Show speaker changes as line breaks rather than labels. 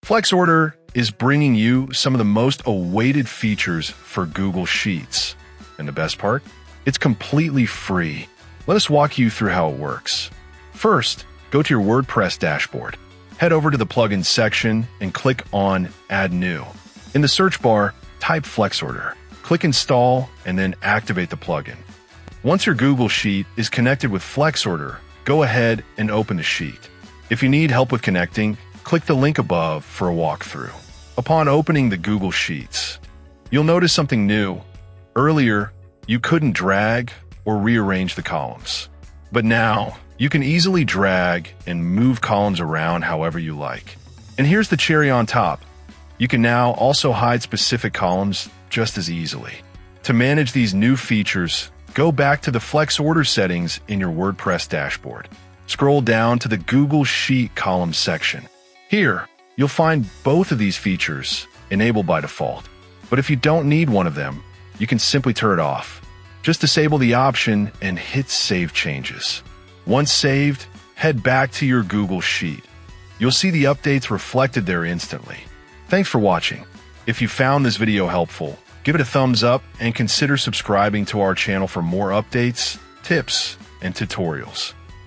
FlexOrder is bringing you some of the most awaited features for Google Sheets. And the best part? It's completely free. Let us walk you through how it works. First, go to your WordPress dashboard. Head over to the Plugins section and click on Add New. In the search bar, type FlexOrder. Click Install and then activate the plugin. Once your Google Sheet is connected with FlexOrder, go ahead and open the sheet. If you need help with connecting, click the link above for a walkthrough. Upon opening the Google Sheets, you'll notice something new. Earlier, you couldn't drag or rearrange the columns. But now, you can easily drag and move columns around however you like. And here's the cherry on top. You can now also hide specific columns just as easily. To manage these new features, go back to the FlexOrder settings in your WordPress dashboard. Scroll down to the Google Sheet column section. Here, you'll find both of these features enabled by default. But if you don't need one of them, you can simply turn it off. Just disable the option and hit Save Changes. Once saved, head back to your Google Sheet. You'll see the updates reflected there instantly. Thanks for watching. If you found this video helpful, give it a thumbs up and consider subscribing to our channel for more updates, tips, and tutorials.